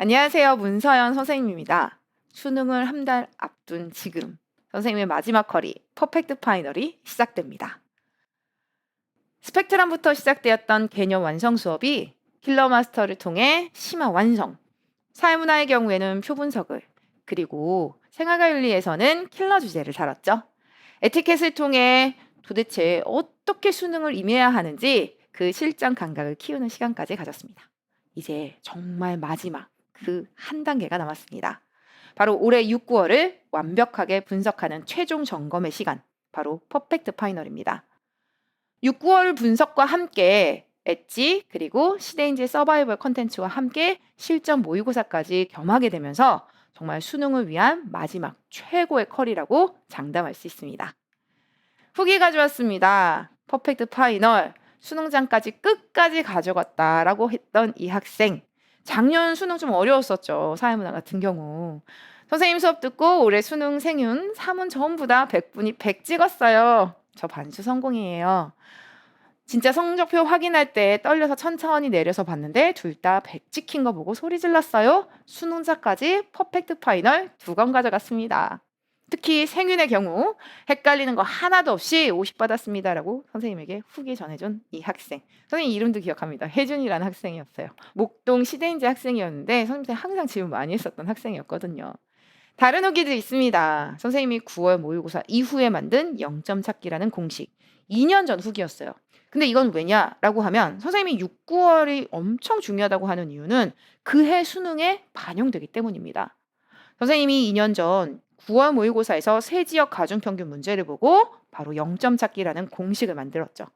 안녕하세요. 문서연 선생님입니다. 수능을 한 달 앞둔 지금 선생님의 마지막 커리 퍼펙트 파이널이 시작됩니다. 스펙트럼부터 시작되었던 개념 완성 수업이 킬러 마스터를 통해 심화 완성, 사회문화의 경우에는 표분석을, 그리고 생활과 윤리에서는 킬러 주제를 다뤘죠. 에티켓을 통해 도대체 어떻게 수능을 임해야 하는지 그 실전 감각을 키우는 시간까지 가졌습니다. 이제 정말 마지막 그 한 단계가 남았습니다. 바로 올해 6, 9월을 완벽하게 분석하는 최종 점검의 시간, 바로 퍼펙트 파이널입니다. 6, 9월 분석과 함께 엣지 그리고 시대인재 서바이벌 컨텐츠와 함께 실전 모의고사까지 겸하게 되면서 정말 수능을 위한 마지막 최고의 컬이라고 장담할 수 있습니다. 후기 가져왔습니다. 퍼펙트 파이널 수능장까지 끝까지 가져갔다라고 했던 이 학생. 작년 수능 좀 어려웠었죠. 사회문화 같은 경우. 선생님 수업 듣고 올해 수능 생윤 3문 전부 다 100분이 100 찍었어요. 저 반수 성공이에요. 진짜 성적표 확인할 때 떨려서 천천히 내려서 봤는데 둘 다 100 찍힌 거 보고 소리 질렀어요. 수능자까지 퍼펙트 파이널 2건 가져갔습니다. 특히 생윤의 경우 헷갈리는 거 하나도 없이 50 받았습니다라고 선생님에게 후기 전해준 이 학생. 선생님 이름도 기억합니다. 혜준이라는 학생이었어요. 목동 시대인재 학생이었는데 선생님한테 항상 질문 많이 했었던 학생이었거든요. 다른 후기도 있습니다. 선생님이 9월 모의고사 이후에 만든 0점 찾기라는 공식. 2년 전 후기였어요. 근데 이건 왜냐라고 하면 선생님이 6, 9월이 엄청 중요하다고 하는 이유는 그해 수능에 반영되기 때문입니다. 선생님이 2년 전 9월 모의고사에서 세 지역 가중평균 문제를 보고 바로 0점 찾기라는 공식을 만들었죠.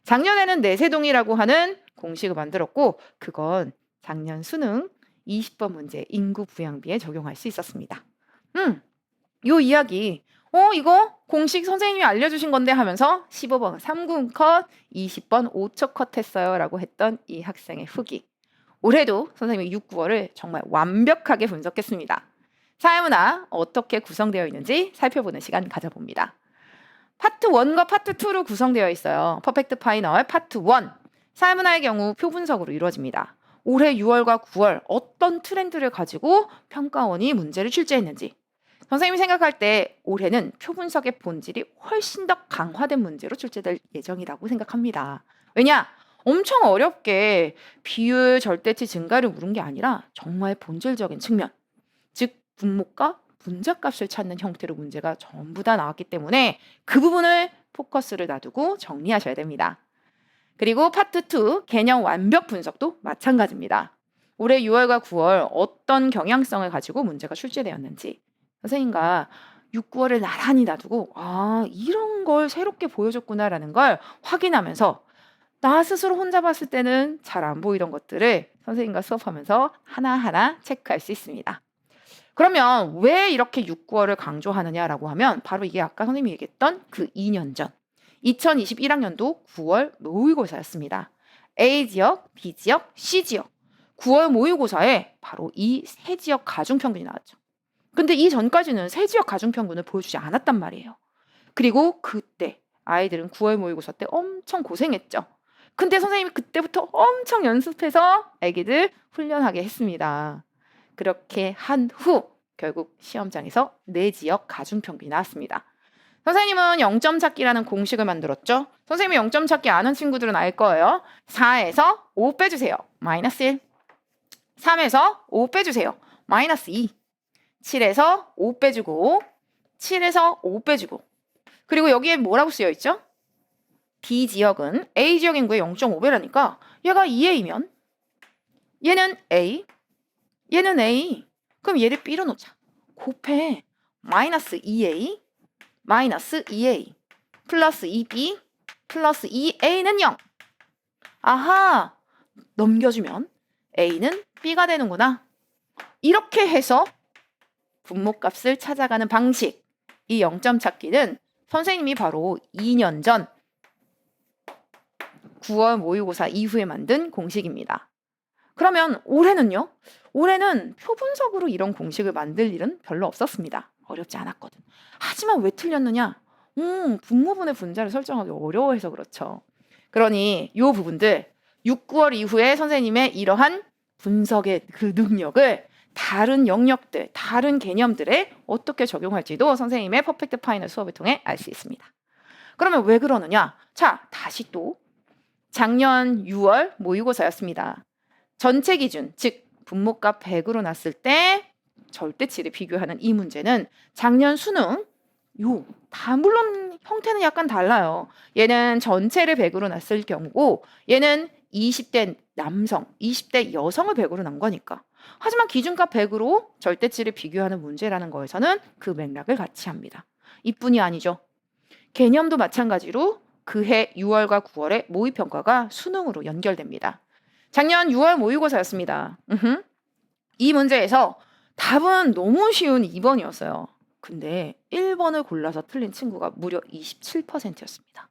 작년에는 내세동이라고 하는 공식을 만들었고 그건 작년 수능 20번 문제 인구 부양비에 적용할 수 있었습니다. 요 이야기 이거 공식 선생님이 알려주신 건데 하면서 15번 3군 컷, 20번 5초 컷 했어요 라고 했던 이 학생의 후기. 올해도 선생님이 6, 9월을 정말 완벽하게 분석했습니다. 사회문화 어떻게 구성되어 있는지 살펴보는 시간 가져봅니다. 파트 1과 파트 2로 구성되어 있어요. 퍼펙트 파이널 파트 1. 사회문화의 경우 표분석으로 이루어집니다. 올해 6월과 9월 어떤 트렌드를 가지고 평가원이 문제를 출제했는지. 선생님이 생각할 때 올해는 표분석의 본질이 훨씬 더 강화된 문제로 출제될 예정이라고 생각합니다. 왜냐? 엄청 어렵게 비율 절대치 증가를 물은 게 아니라 정말 본질적인 측면, 즉 분모가 분자값을 찾는 형태로 문제가 전부 다 나왔기 때문에 그 부분을 포커스를 놔두고 정리하셔야 됩니다. 그리고 파트 2 개념 완벽 분석도 마찬가지입니다. 올해 6월과 9월 어떤 경향성을 가지고 문제가 출제되었는지 선생님과 6, 9월을 나란히 놔두고 이런 걸 새롭게 보여줬구나라는 걸 확인하면서 나 스스로 혼자 봤을 때는 잘 안 보이던 것들을 선생님과 수업하면서 하나하나 체크할 수 있습니다. 그러면 왜 이렇게 6, 9월을 강조하느냐라고 하면 바로 이게 아까 선생님이 얘기했던 그 2년 전 2021학년도 9월 모의고사였습니다. A지역, B지역, C지역 9월 모의고사에 바로 이 세 지역 가중평균이 나왔죠. 근데 이전까지는 세 지역 가중평균을 보여주지 않았단 말이에요. 그리고 그때 아이들은 9월 모의고사 때 엄청 고생했죠. 근데 선생님이 그때부터 엄청 연습해서 애기들 훈련하게 했습니다. 그렇게 한 후 결국 시험장에서 네 지역 가중평균이 나왔습니다. 선생님은 0점 찾기라는 공식을 만들었죠. 선생님이 0점 찾기 아는 친구들은 알 거예요. 4에서 5 빼주세요. 마이너스 1. 3에서 5 빼주세요. 마이너스 2. 7에서 5 빼주고 7에서 5 빼주고 그리고 여기에 뭐라고 쓰여 있죠? B지역은 A지역 인구의 0.5배라니까 얘가 2A면 얘는 A, 얘는 A. 그럼 얘를 B로 놓자. 곱해. 마이너스 2A, 마이너스 2A, 플러스 2B, 플러스 2A는 0. 아하, 넘겨주면 A는 B가 되는구나. 이렇게 해서 분모값을 찾아가는 방식. 이 0점 찾기는 선생님이 바로 2년 전 9월 모의고사 이후에 만든 공식입니다. 그러면 올해는요? 올해는 표분석으로 이런 공식을 만들 일은 별로 없었습니다. 어렵지 않았거든. 하지만 왜 틀렸느냐? 분모분의 분자를 설정하기 어려워해서 그렇죠. 그러니 이 부분들 6, 9월 이후에 선생님의 이러한 분석의 그 능력을 다른 영역들, 다른 개념들에 어떻게 적용할지도 선생님의 퍼펙트 파이널 수업을 통해 알 수 있습니다. 그러면 왜 그러느냐? 자, 다시 또 작년 6월 모의고사였습니다. 전체 기준, 즉 분모값 100으로 났을 때 절대치를 비교하는 이 문제는 작년 수능 다 물론 형태는 약간 달라요. 얘는 전체를 100으로 났을 경우고 얘는 20대 남성, 20대 여성을 100으로 난 거니까. 하지만 기준값 100으로 절대치를 비교하는 문제라는 거에서는 그 맥락을 같이 합니다. 이뿐이 아니죠. 개념도 마찬가지로 그해 6월과 9월의 모의평가가 수능으로 연결됩니다. 작년 6월 모의고사였습니다. 이 문제에서 답은 너무 쉬운 2번이었어요. 근데 1번을 골라서 틀린 친구가 무려 27%였습니다.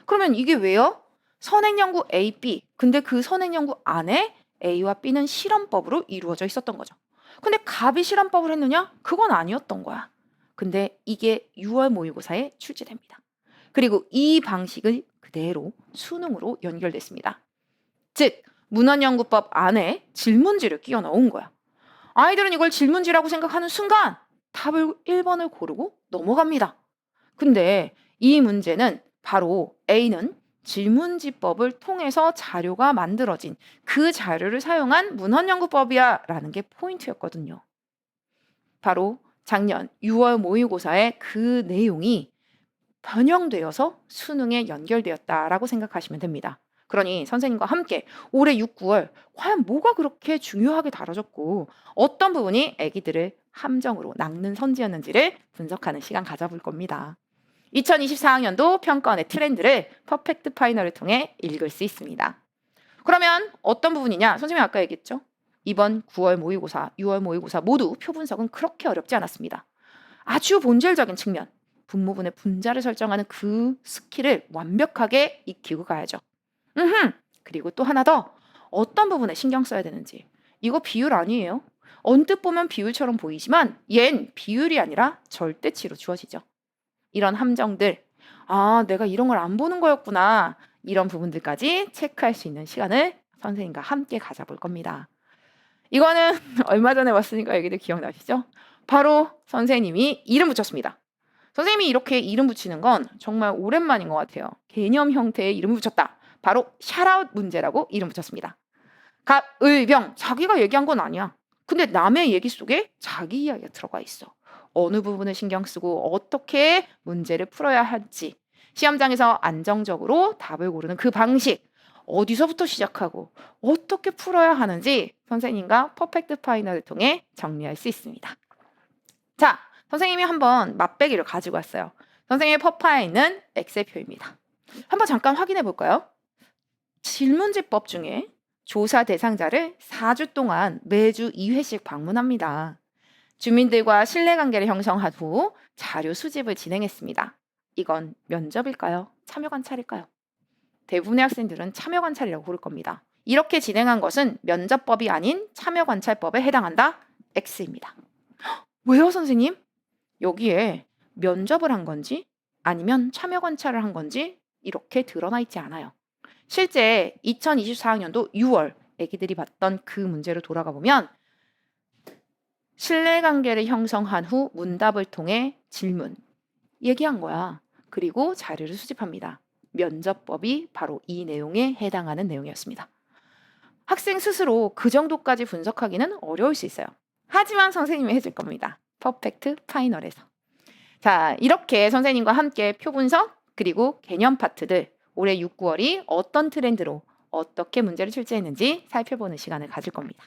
그러면 이게 왜요? 선행연구 A, B. 근데 그 선행연구 안에 A와 B는 실험법으로 이루어져 있었던 거죠. 근데 갑이 실험법을 했느냐? 그건 아니었던 거야. 근데 이게 6월 모의고사에 출제됩니다. 그리고 이 방식은 그대로 수능으로 연결됐습니다. 즉, 문헌연구법 안에 질문지를 끼워 넣은 거야. 아이들은 이걸 질문지라고 생각하는 순간 답을 1번을 고르고 넘어갑니다. 근데 이 문제는 바로 A는 질문지법을 통해서 자료가 만들어진 그 자료를 사용한 문헌연구법이야 라는 게 포인트였거든요. 바로 작년 6월 모의고사의 그 내용이 변형되어서 수능에 연결되었다라고 생각하시면 됩니다. 그러니 선생님과 함께 올해 6, 9월 과연 뭐가 그렇게 중요하게 다뤄졌고 어떤 부분이 아기들을 함정으로 낚는 선지였는지를 분석하는 시간 가져볼 겁니다. 2024학년도 평가원의 트렌드를 퍼펙트 파이널을 통해 읽을 수 있습니다. 그러면 어떤 부분이냐? 선생님이 아까 얘기했죠? 이번 9월 모의고사, 6월 모의고사 모두 표 분석은 그렇게 어렵지 않았습니다. 아주 본질적인 측면, 분모분의 분자를 설정하는 그 스킬을 완벽하게 익히고 가야죠. 그리고 또 하나 더, 어떤 부분에 신경 써야 되는지. 이거 비율 아니에요. 언뜻 보면 비율처럼 보이지만 얜 비율이 아니라 절대치로 주어지죠. 이런 함정들, 아, 내가 이런 걸 안 보는 거였구나. 이런 부분들까지 체크할 수 있는 시간을 선생님과 함께 가져볼 겁니다. 이거는 얼마 전에 왔으니까 얘기들 기억나시죠? 바로 선생님이 이름 붙였습니다. 선생님이 이렇게 이름 붙이는 건 정말 오랜만인 것 같아요. 개념 형태의 이름을 붙였다. 바로 샤라웃 문제라고 이름 붙였습니다. 갑, 을, 병. 자기가 얘기한 건 아니야. 근데 남의 얘기 속에 자기 이야기가 들어가 있어. 어느 부분을 신경 쓰고 어떻게 문제를 풀어야 할지, 시험장에서 안정적으로 답을 고르는 그 방식, 어디서부터 시작하고 어떻게 풀어야 하는지 선생님과 퍼펙트 파이널을 통해 정리할 수 있습니다. 자, 선생님이 한번 맛배기를 가지고 왔어요. 선생님의 퍼파에 있는 엑셀표입니다. 한번 잠깐 확인해 볼까요? 질문지법 중에 조사 대상자를 4주 동안 매주 2회씩 방문합니다. 주민들과 신뢰관계를 형성한 후 자료 수집을 진행했습니다. 이건 면접일까요? 참여관찰일까요? 대부분의 학생들은 참여관찰이라고 고를 겁니다. 이렇게 진행한 것은 면접법이 아닌 참여관찰법에 해당한다? X입니다. 왜요, 선생님? 여기에 면접을 한 건지 아니면 참여관찰을 한 건지 이렇게 드러나 있지 않아요. 실제 2024학년도 6월 애기들이 봤던 그 문제로 돌아가 보면 신뢰관계를 형성한 후 문답을 통해 질문, 얘기한 거야. 그리고 자료를 수집합니다. 면접법이 바로 이 내용에 해당하는 내용이었습니다. 학생 스스로 그 정도까지 분석하기는 어려울 수 있어요. 하지만 선생님이 해줄 겁니다. 퍼펙트 파이널에서. 자, 이렇게 선생님과 함께 표 분석 그리고 개념 파트들 올해 6, 9월이 어떤 트렌드로 어떻게 문제를 출제했는지 살펴보는 시간을 가질 겁니다.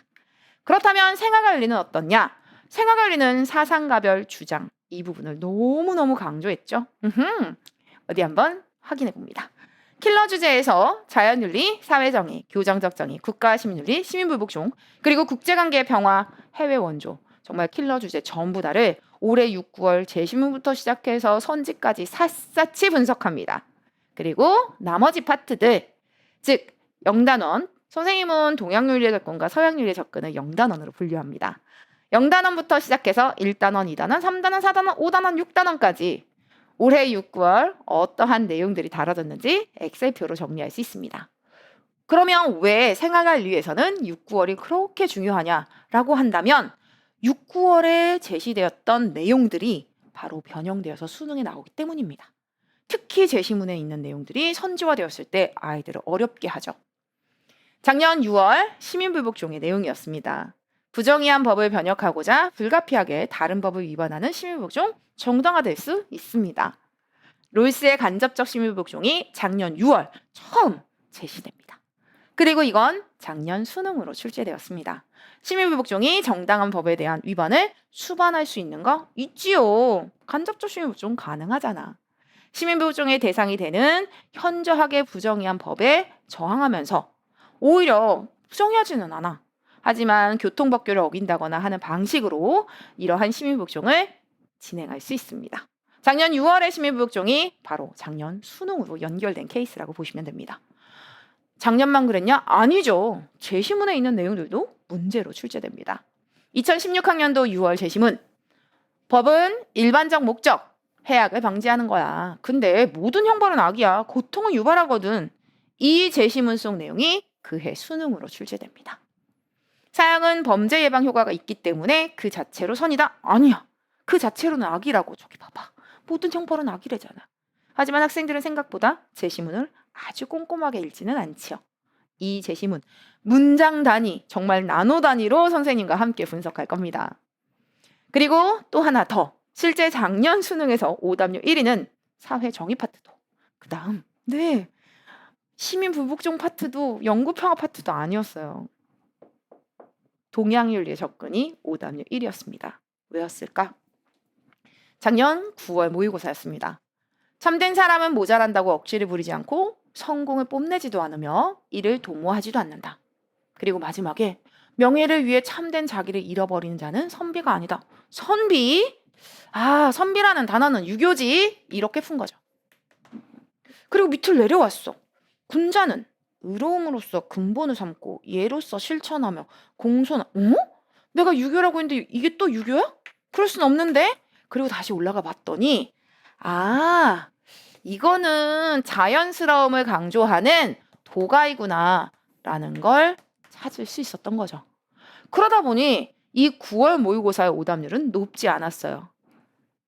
그렇다면 생활관리는 어떻냐? 생활관리는 사상가별 주장 이 부분을 너무너무 강조했죠. 어디 한번 확인해 봅니다. 킬러 주제에서 자연윤리, 사회정의, 교정적 정의, 국가시민윤리, 시민불복종, 그리고 국제관계 평화, 해외 원조 정말 킬러 주제 전부 다를 올해 6, 9월 제시문부터 시작해서 선지까지 샅샅이 분석합니다. 그리고 나머지 파트들, 즉 영단원, 선생님은 동양윤리의 접근과 서양윤리의 접근을 영단원으로 분류합니다. 영단원부터 시작해서 1단원, 2단원, 3단원, 4단원, 5단원, 6단원까지 올해 6, 9월 어떠한 내용들이 다뤄졌는지 엑셀표로 정리할 수 있습니다. 그러면 왜 생활관리에서는 6, 9월이 그렇게 중요하냐? 라고 한다면 6, 9월에 제시되었던 내용들이 바로 변형되어서 수능에 나오기 때문입니다. 특히 제시문에 있는 내용들이 선지화되었을 때 아이들을 어렵게 하죠. 작년 6월 시민불복종의 내용이었습니다. 부정의한 법을 변혁하고자 불가피하게 다른 법을 위반하는 시민불복종 정당화될 수 있습니다. 롤스의 간접적 시민불복종이 작년 6월 처음 제시됩니다. 그리고 이건 작년 수능으로 출제되었습니다. 시민불복종이 정당한 법에 대한 위반을 수반할 수 있는 거 있지요. 간접적 시민불복종 가능하잖아. 시민불복종의 대상이 되는 현저하게 부정의한 법에 저항하면서 오히려 부정의하지는 않아. 하지만 교통법규를 어긴다거나 하는 방식으로 이러한 시민불복종을 진행할 수 있습니다. 작년 6월의 시민불복종이 바로 작년 수능으로 연결된 케이스라고 보시면 됩니다. 작년만 그랬냐? 아니죠. 제시문에 있는 내용들도 문제로 출제됩니다. 2016학년도 6월 제시문. 법은 일반적 목적, 해악을 방지하는 거야. 근데 모든 형벌은 악이야. 고통은 유발하거든. 이 제시문 속 내용이 그해 수능으로 출제됩니다. 사형은 범죄 예방 효과가 있기 때문에 그 자체로 선이다? 아니야. 그 자체로는 악이라고. 저기 봐봐. 모든 형벌은 악이래잖아. 하지만 학생들은 생각보다 제시문을 아주 꼼꼼하게 읽지는 않지요. 이 제시문, 문장 단위, 정말 나노 단위로 선생님과 함께 분석할 겁니다. 그리고 또 하나 더. 실제 작년 수능에서 오답률 1위는 사회 정의 파트도. 그 다음, 시민 불복종 파트도 연구평화 파트도 아니었어요. 동양윤리의 접근이 오답률 1위였습니다. 왜였을까? 작년 9월 모의고사였습니다. 참된 사람은 모자란다고 억지를 부리지 않고 성공을 뽐내지도 않으며 이를 도모하지도 않는다. 그리고 마지막에 명예를 위해 참된 자기를 잃어버리는 자는 선비가 아니다. 선비? 선비라는 단어는 유교지. 이렇게 푼 거죠. 그리고 밑을 내려왔어. 군자는 의로움으로써 근본을 삼고 예로서 실천하며 공손. 내가 유교라고 했는데 이게 또 유교야? 그럴 순 없는데? 그리고 다시 올라가 봤더니 이거는 자연스러움을 강조하는 도가이구나 라는 걸 찾을 수 있었던 거죠. 그러다 보니 이 9월 모의고사의 오답률은 높지 않았어요.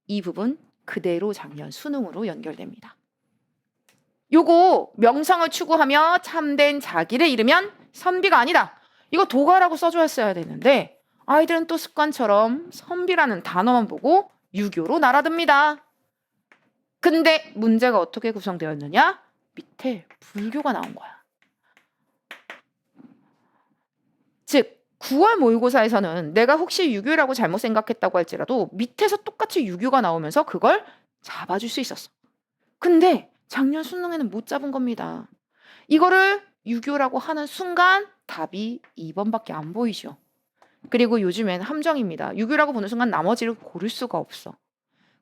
이 부분 그대로 작년 수능으로 연결됩니다. 요거 명성을 추구하며 참된 자기를 잃으면 선비가 아니다. 이거 도가라고 써줬어야 되는데 아이들은 또 습관처럼 선비라는 단어만 보고 유교로 날아듭니다. 근데 문제가 어떻게 구성되었느냐? 밑에 불교가 나온 거야. 즉 9월 모의고사에서는 내가 혹시 유교라고 잘못 생각했다고 할지라도 밑에서 똑같이 유교가 나오면서 그걸 잡아줄 수 있었어. 근데 작년 수능에는 못 잡은 겁니다. 이거를 유교라고 하는 순간 답이 2번밖에 안 보이죠. 그리고 요즘엔 함정입니다. 유교라고 보는 순간 나머지를 고를 수가 없어.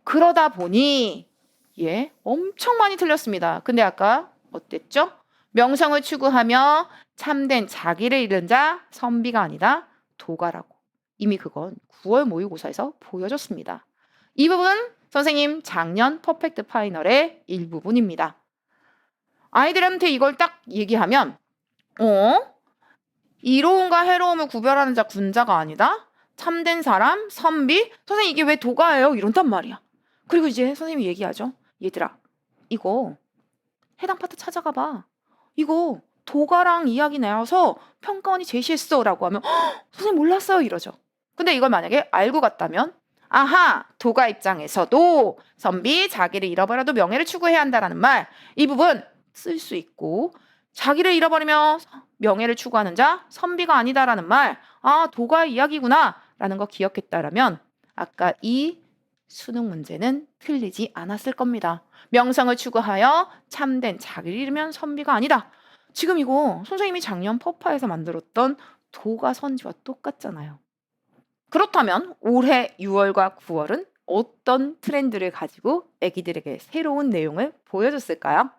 그러다 보니 엄청 많이 틀렸습니다. 근데 아까 어땠죠? 명성을 추구하며 참된 자기를 잃은 자 선비가 아니다 도가라고. 이미 그건 9월 모의고사에서 보여줬습니다. 이 부분 선생님 작년 퍼펙트 파이널의 일부분입니다. 아이들한테 이걸 딱 얘기하면 이로움과 해로움을 구별하는 자 군자가 아니다? 참된 사람 선비? 선생님 이게 왜 도가예요? 이런단 말이야. 그리고 이제 선생님이 얘기하죠. 얘들아 이거 해당 파트 찾아가 봐. 이거 도가랑 이야기 내어서 평가원이 제시했어 라고 하면 선생님 몰랐어요 이러죠. 근데 이걸 만약에 알고 갔다면 도가 입장에서도 선비 자기를 잃어버려도 명예를 추구해야 한다라는 말 이 부분 쓸 수 있고 자기를 잃어버리며 명예를 추구하는 자 선비가 아니다라는 말 도가의 이야기구나 라는 거 기억했다라면 아까 이 수능 문제는 틀리지 않았을 겁니다. 명성을 추구하여 참된 자기를 잃으면 선비가 아니다. 지금 이거 선생님이 작년 퍼파에서 만들었던 도가 선지와 똑같잖아요. 그렇다면 올해 6월과 9월은 어떤 트렌드를 가지고 애기들에게 새로운 내용을 보여줬을까요?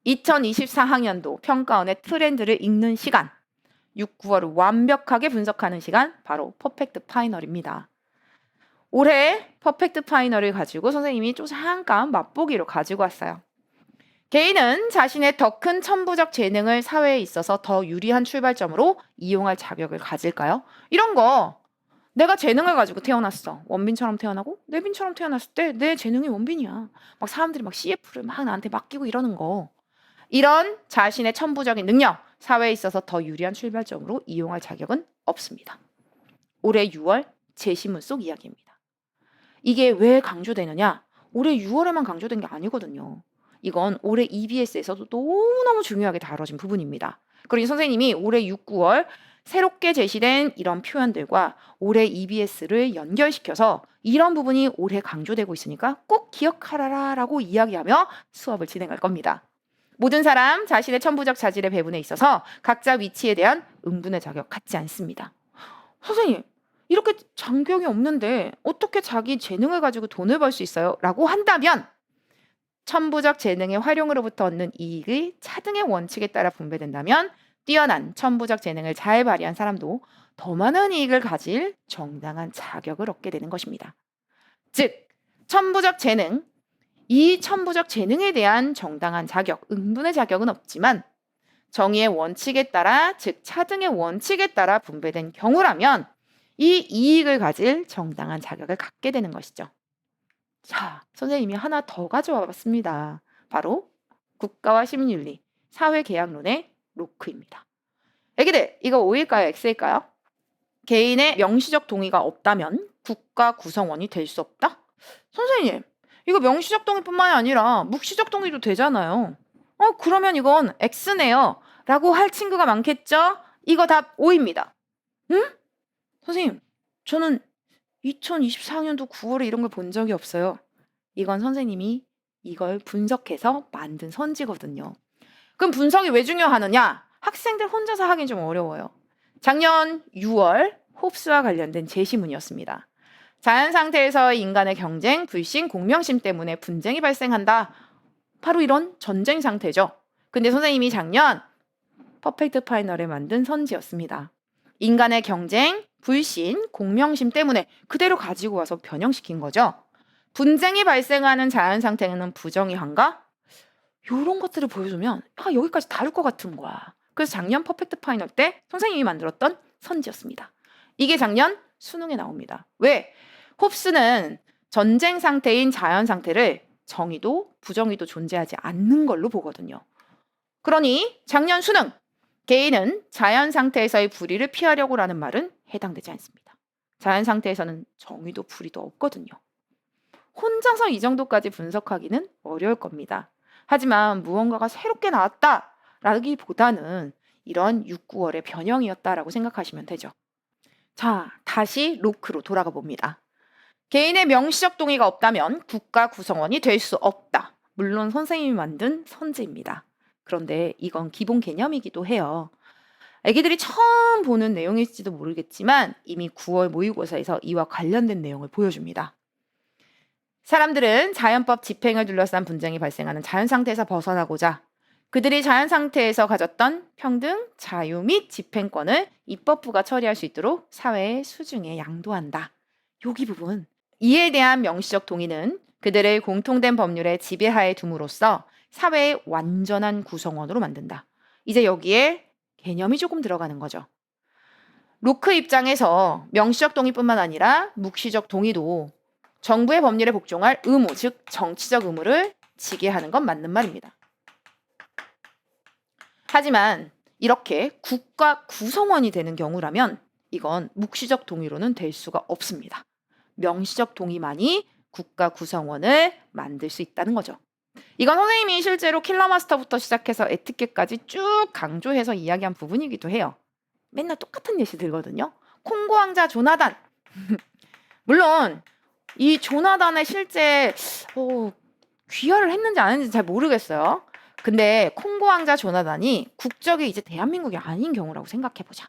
2024학년도 평가원의 트렌드를 읽는 시간, 6, 9월을 완벽하게 분석하는 시간, 바로 퍼펙트 파이널입니다. 올해 퍼펙트 파이널을 가지고 선생님이 좀 잠깐 맛보기로 가지고 왔어요. 개인은 자신의 더 큰 천부적 재능을 사회에 있어서 더 유리한 출발점으로 이용할 자격을 가질까요? 이런 거 내가 재능을 가지고 태어났어. 원빈처럼 태어나고 내빈처럼 태어났을 때 내 재능이 원빈이야. 막 사람들이 막 CF를 막 나한테 맡기고 이러는 거. 이런 자신의 천부적인 능력, 사회에 있어서 더 유리한 출발점으로 이용할 자격은 없습니다. 올해 6월 제시문 속 이야기입니다. 이게 왜 강조되느냐? 올해 6월에만 강조된 게 아니거든요. 이건 올해 EBS에서도 너무너무 중요하게 다뤄진 부분입니다. 그러니 선생님이 올해 6, 9월 새롭게 제시된 이런 표현들과 올해 EBS를 연결시켜서 이런 부분이 올해 강조되고 있으니까 꼭 기억하라라 라고 이야기하며 수업을 진행할 겁니다. 모든 사람 자신의 천부적 자질의 배분에 있어서 각자 위치에 대한 응분의 자격 갖지 않습니다. 선생님, 이렇게 장경이 없는데 어떻게 자기 재능을 가지고 돈을 벌 수 있어요? 라고 한다면 천부적 재능의 활용으로부터 얻는 이익이 차등의 원칙에 따라 분배된다면 뛰어난 천부적 재능을 잘 발휘한 사람도 더 많은 이익을 가질 정당한 자격을 얻게 되는 것입니다. 즉, 천부적 재능, 이 천부적 재능에 대한 정당한 자격, 응분의 자격은 없지만 정의의 원칙에 따라, 즉 차등의 원칙에 따라 분배된 경우라면 이 이익을 가질 정당한 자격을 갖게 되는 것이죠. 자, 선생님이 하나 더 가져와 봤습니다. 바로 국가와 시민윤리, 사회계약론의 로크입니다. 애기들, 이거 O일까요? X일까요? 개인의 명시적 동의가 없다면 국가 구성원이 될 수 없다? 선생님, 이거 명시적 동의뿐만이 아니라 묵시적 동의도 되잖아요. 그러면 이건 X네요. 라고 할 친구가 많겠죠? 이거 답 O입니다. 응? 선생님, 저는 2024년도 9월에 이런 걸 본 적이 없어요. 이건 선생님이 이걸 분석해서 만든 선지거든요. 그럼 분석이 왜 중요하느냐? 학생들 혼자서 하긴 좀 어려워요. 작년 6월 홉스와 관련된 제시문이었습니다. 자연 상태에서 인간의 경쟁, 불신, 공명심 때문에 분쟁이 발생한다. 바로 이런 전쟁 상태죠. 근데 선생님이 작년 퍼펙트 파이널에 만든 선지였습니다. 인간의 경쟁, 불신, 공명심 때문에 그대로 가지고 와서 변형시킨 거죠. 분쟁이 발생하는 자연 상태는 부정의한가? 이런 것들을 보여주면 여기까지 다룰 것 같은 거야. 그래서 작년 퍼펙트 파이널 때 선생님이 만들었던 선지였습니다. 이게 작년 수능에 나옵니다. 왜? 홉스는 전쟁 상태인 자연 상태를 정의도 부정의도 존재하지 않는 걸로 보거든요. 그러니 작년 수능 개인은 자연 상태에서의 불의를 피하려고 라는 말은 해당되지 않습니다. 자연 상태에서는 정의도 불의도 없거든요. 혼자서 이 정도까지 분석하기는 어려울 겁니다. 하지만 무언가가 새롭게 나왔다라기보다는 이런 6, 9월의 변형이었다라고 생각하시면 되죠. 자, 다시 로크로 돌아가 봅니다. 개인의 명시적 동의가 없다면 국가 구성원이 될 수 없다. 물론 선생님이 만든 선지입니다. 그런데 이건 기본 개념이기도 해요. 애기들이 처음 보는 내용일지도 모르겠지만 이미 9월 모의고사에서 이와 관련된 내용을 보여줍니다. 사람들은 자연법 집행을 둘러싼 분쟁이 발생하는 자연 상태에서 벗어나고자 그들이 자연 상태에서 가졌던 평등, 자유 및 집행권을 입법부가 처리할 수 있도록 사회의 수중에 양도한다. 여기 부분. 이에 대한 명시적 동의는 그들을 공통된 법률의 지배하에 둠으로써 사회의 완전한 구성원으로 만든다. 이제 여기에 개념이 조금 들어가는 거죠. 로크 입장에서 명시적 동의뿐만 아니라 묵시적 동의도 정부의 법률에 복종할 의무, 즉 정치적 의무를 지게 하는 건 맞는 말입니다. 하지만 이렇게 국가 구성원이 되는 경우라면 이건 묵시적 동의로는 될 수가 없습니다. 명시적 동의만이 국가 구성원을 만들 수 있다는 거죠. 이건 선생님이 실제로 킬러마스터부터 시작해서 에티켓까지 쭉 강조해서 이야기한 부분이기도 해요. 맨날 똑같은 예시 들거든요. 콩고 왕자 조나단. 물론 이 조나단의 실제 귀화를 했는지 안 했는지 잘 모르겠어요. 근데 콩고 왕자 조나단이 국적이 이제 대한민국이 아닌 경우라고 생각해보자.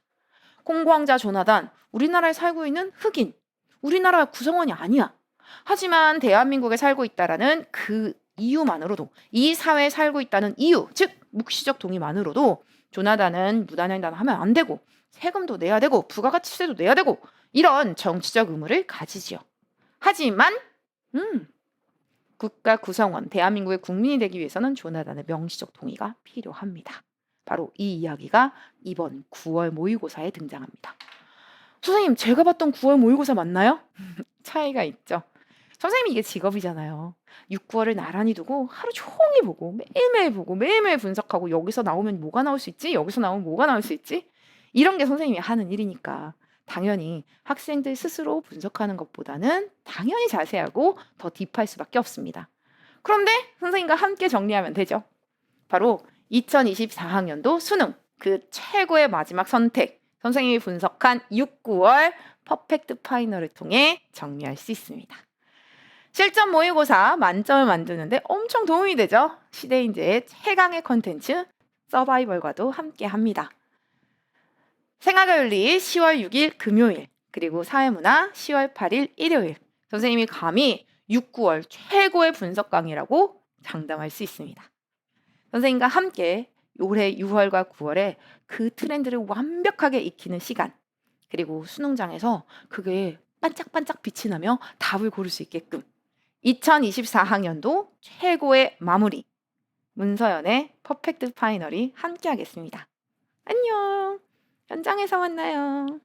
콩고 왕자 조나단, 우리나라에 살고 있는 흑인, 우리나라 구성원이 아니야. 하지만 대한민국에 살고 있다라는 그 이유만으로도, 이 사회에 살고 있다는 이유, 즉 묵시적 동의만으로도 조나단은 무단횡단 하면 안 되고 세금도 내야 되고 부가가치세도 내야 되고 이런 정치적 의무를 가지지요. 하지만 국가 구성원, 대한민국의 국민이 되기 위해서는 조나단의 명시적 동의가 필요합니다. 바로 이 이야기가 이번 9월 모의고사에 등장합니다. 선생님, 제가 봤던 9월 모의고사 맞나요? 차이가 있죠. 선생님이 이게 직업이잖아요. 6, 9월을 나란히 두고 하루 종일 보고 매일매일 보고 매일매일 분석하고 여기서 나오면 뭐가 나올 수 있지? 여기서 나오면 뭐가 나올 수 있지? 이런 게 선생님이 하는 일이니까 당연히 학생들 스스로 분석하는 것보다는 당연히 자세하고 더 딥할 수밖에 없습니다. 그런데 선생님과 함께 정리하면 되죠. 바로 2024학년도 수능 그 최고의 마지막 선택 선생님이 분석한 6, 9월 퍼펙트 파이널을 통해 정리할 수 있습니다. 실전 모의고사 만점을 만드는데 엄청 도움이 되죠. 시대인재의 최강의 컨텐츠 서바이벌과도 함께 합니다. 생활과윤리 10월 6일 금요일 그리고 사회문화 10월 8일 일요일 선생님이 감히 6, 9월 최고의 분석 강의라고 장담할 수 있습니다. 선생님과 함께 올해 6월과 9월에 그 트렌드를 완벽하게 익히는 시간 그리고 수능장에서 그게 반짝반짝 빛이 나며 답을 고를 수 있게끔 2024학년도 최고의 마무리 문서연의 퍼펙트 파이널이 함께하겠습니다. 안녕. 현장에서 만나요.